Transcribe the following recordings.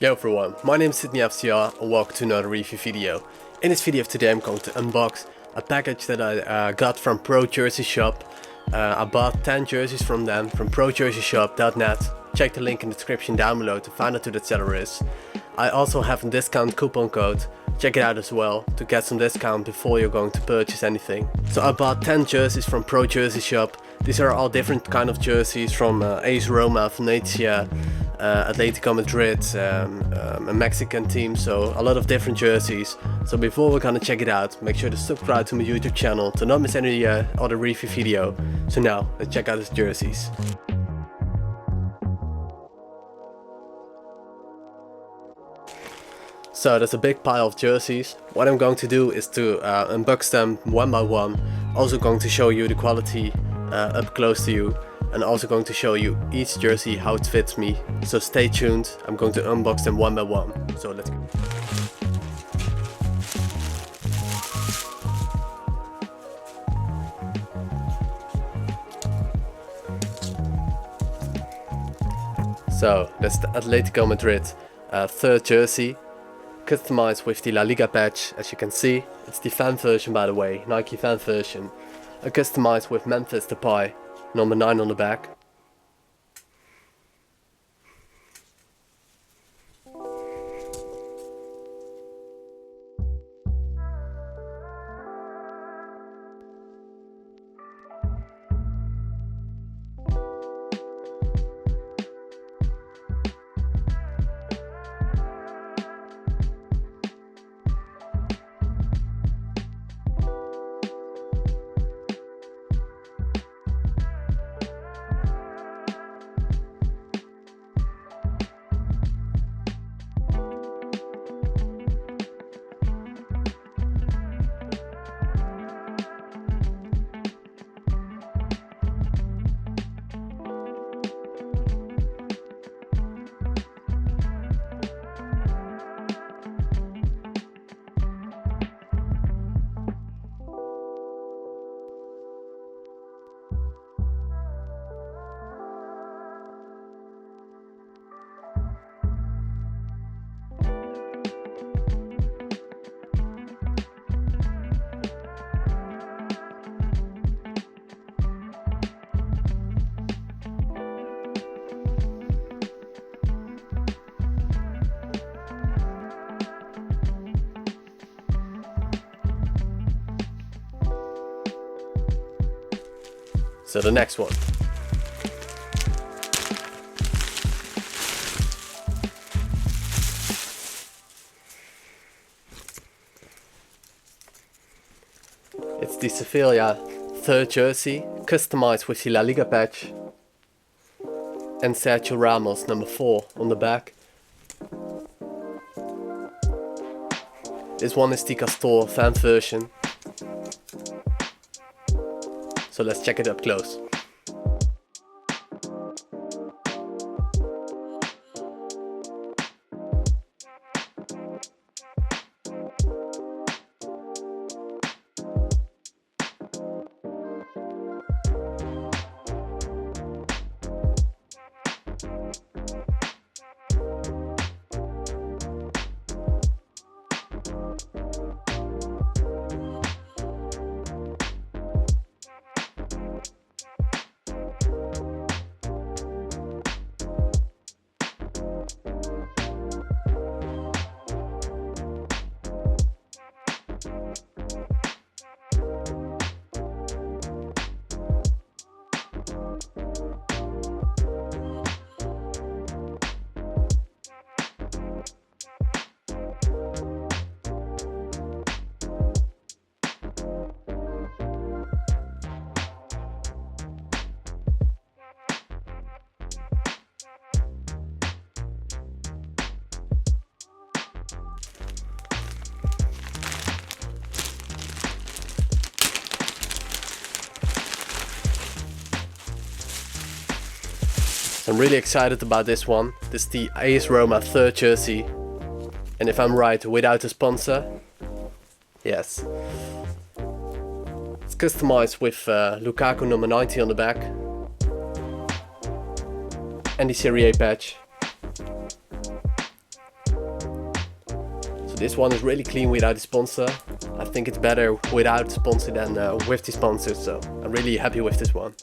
Yo everyone, my name is Sidney F.C.R. and welcome to another review video. In this video today I'm going to unbox a package that I got from Pro Jersey Shop. I bought 10 jerseys from them from projerseyshop.net. Check the link in the description down below to find out who that seller is. I also have a discount coupon code. Check it out as well to get some discount before you're going to purchase anything. So I bought 10 jerseys from Pro Jersey Shop. These are all different kind of jerseys from AS Roma, Venezia, Atletico Madrid, a Mexican team, so a lot of different jerseys. So before we're gonna check it out, make sure to subscribe to my YouTube channel to not miss any other review video. So now, let's check out these jerseys. So there's a big pile of jerseys. What I'm going to do is to unbox them one by one. Also going to show you the quality up close to you. And also going to show you each jersey, how it fits me. So stay tuned, I'm going to unbox them one by one. So let's go. So that's the Atletico Madrid third jersey. Customized with the La Liga patch, as you can see. It's the fan version, by the way, Nike fan version. Customized with Memphis the pie. Number 9 on the back. So the next one. It's the Sevilla third jersey, customized with the La Liga patch. And Sergio Ramos number 4 on the back. This one is the Castor fan version. So let's check it up close. I'm really excited about this one. This is the AS Roma third jersey. And if I'm right, without a sponsor. Yes. It's customized with Lukaku number 90 on the back. And the Serie A patch. this one is really clean without a sponsor. I think it's better without sponsor than with the sponsor, so I'm really happy with this one.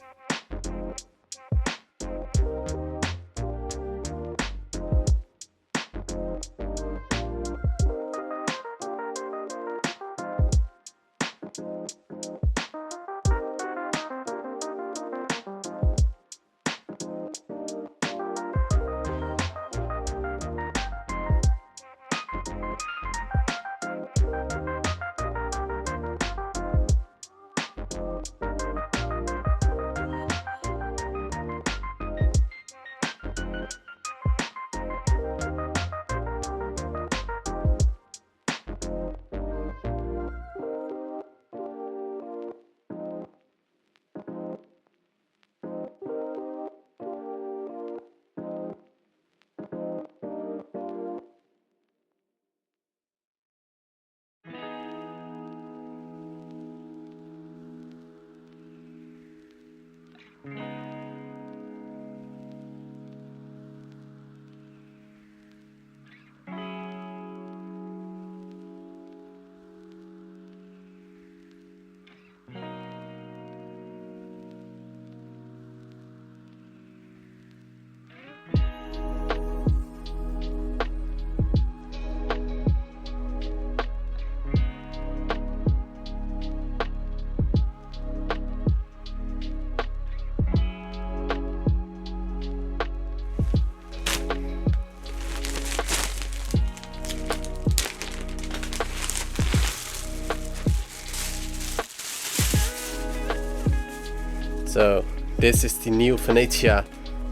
So this is the new Venezia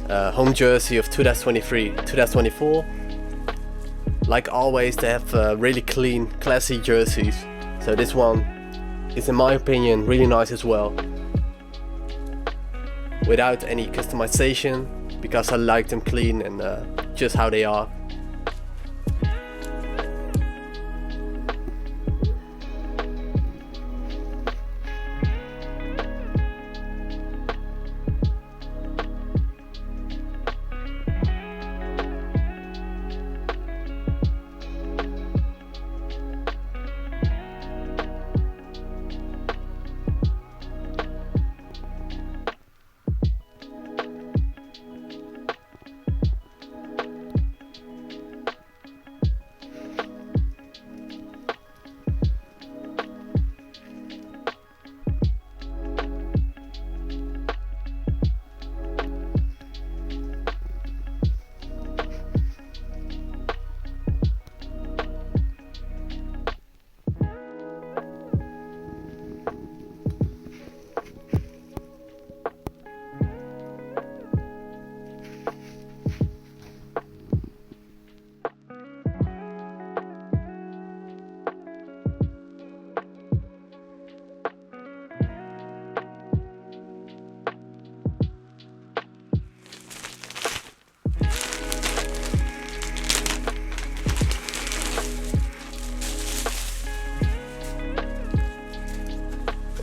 home jersey of 2023-2024. Like always, they have really clean, classy jerseys. So this one is, in my opinion, really nice as well. Without any customization, because I like them clean and just how they are.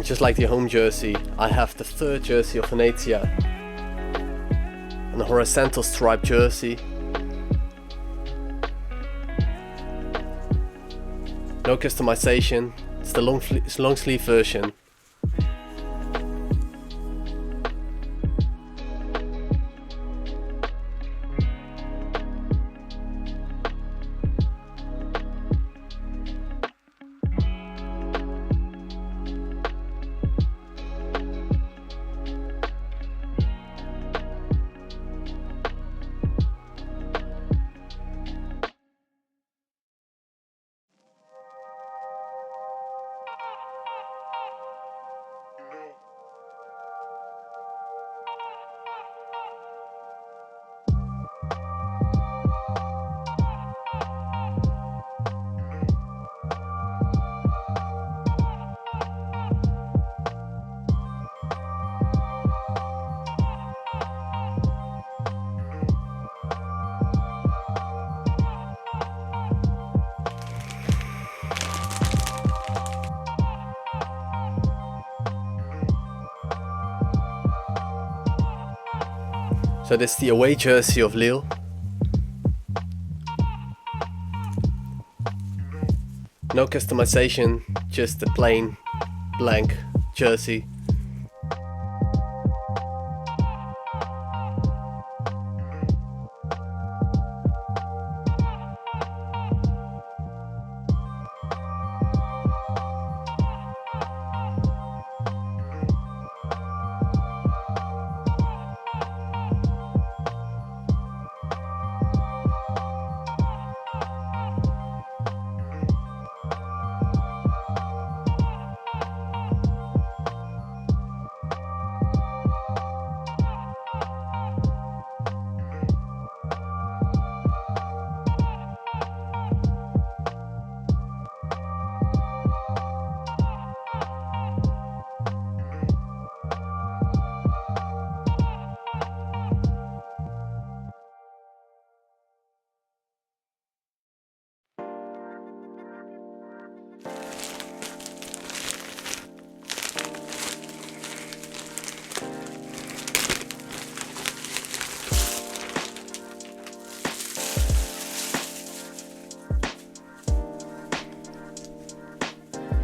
Just like the home jersey, I have the third jersey of Venezia, and a horizontal striped jersey. No customization, it's the long sleeve version. So this is the away jersey of Lille. No customization, just a plain blank jersey.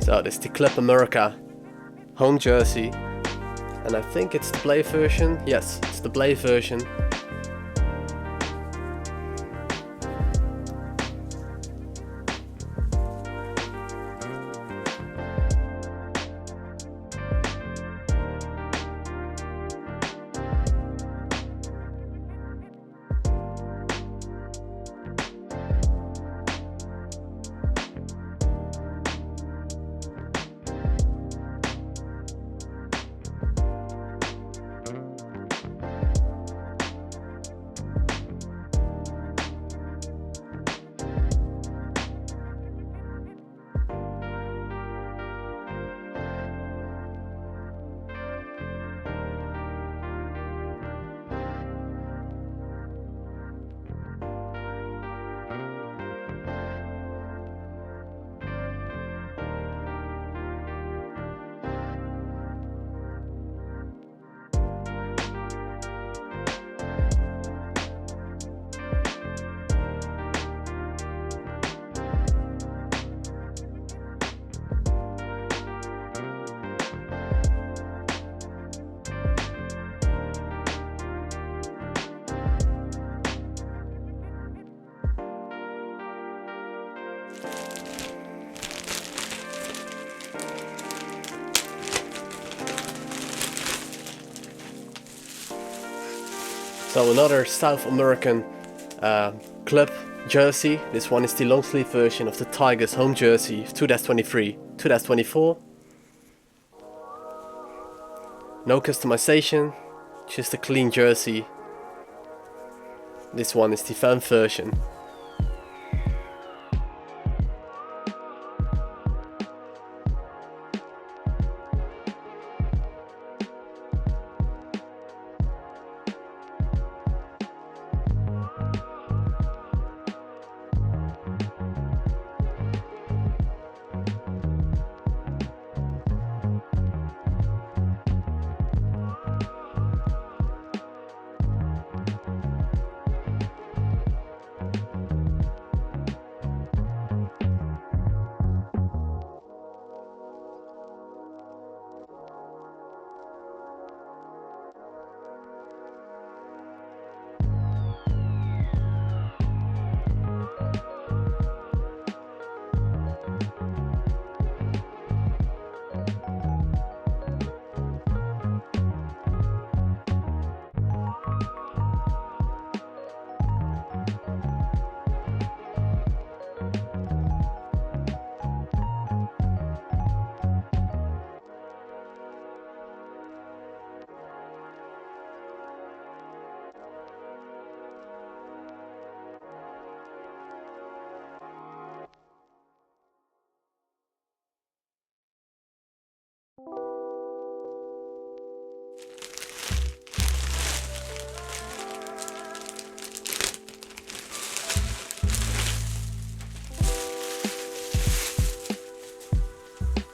So this is the Club America home jersey, and I think it's the Play version. Yes, it's the Play version. So another South American club jersey. This one is the long sleeve version of the Tigers home jersey of 2023-2024. No customization, just a clean jersey. This one is the fan version.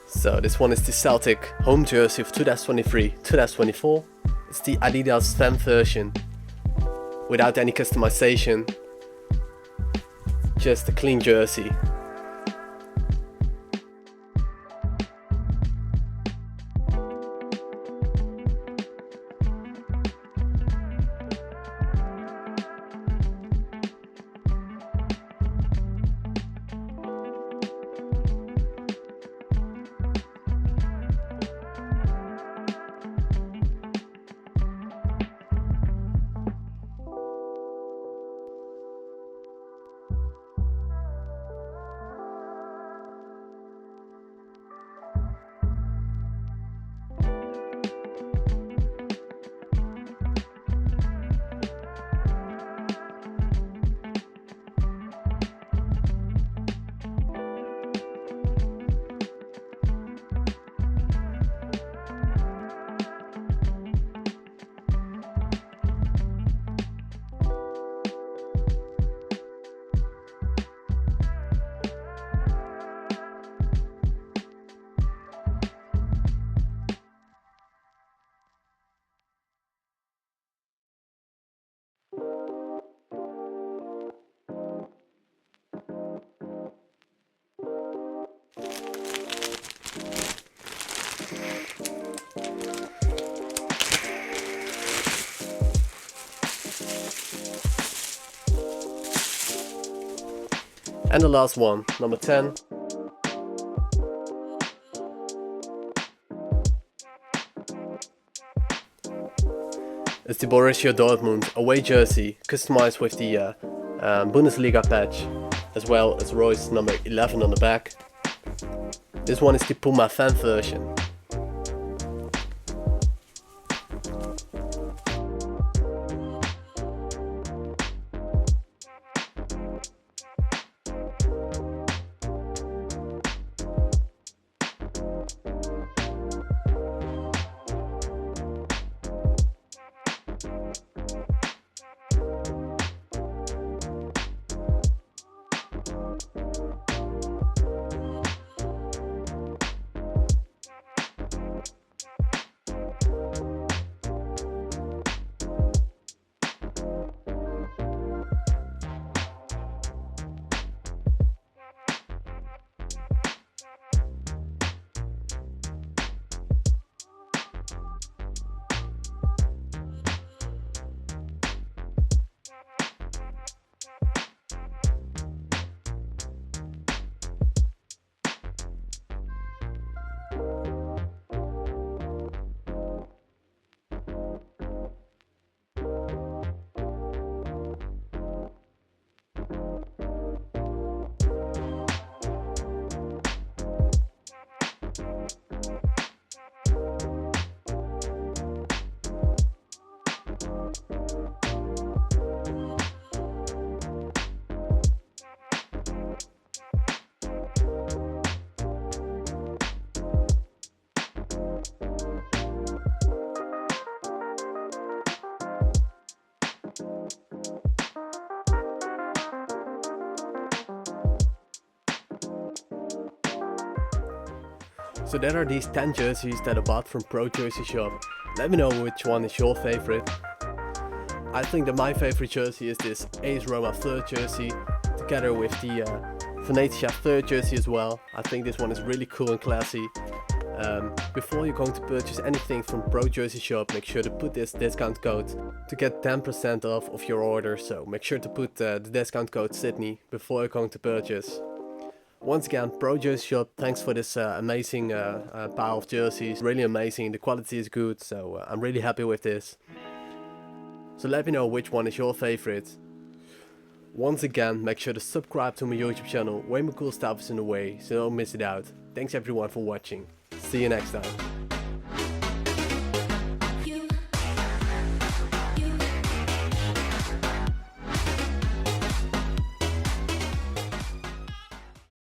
So this one is the Celtic home jersey of 2023-2024. It's the Adidas fan version without any customization, just a clean jersey. And the last one, number 10. It's the Borussia Dortmund away jersey, customized with the Bundesliga patch, as well as Reus number 11 on the back. This one is the Puma fan version. So that are these 10 jerseys that I bought from Pro Jersey Shop. Let me know which one is your favorite. I think that my favorite jersey is this AS Roma 3rd jersey, together with the Venezia 3rd jersey as well. I think this one is really cool and classy. Before you're going to purchase anything from Pro Jersey Shop, make sure to put this discount code to get 10% off of your order. So make sure to put the discount code Sidney before you're going to purchase. Once again, Pro Jersey Shop, thanks for this amazing pile of jerseys. Really amazing, the quality is good, so I'm really happy with this. So let me know which one is your favorite. Once again, make sure to subscribe to my YouTube channel, way more cool stuff is in the way, so don't miss it out. Thanks everyone for watching. See you next time.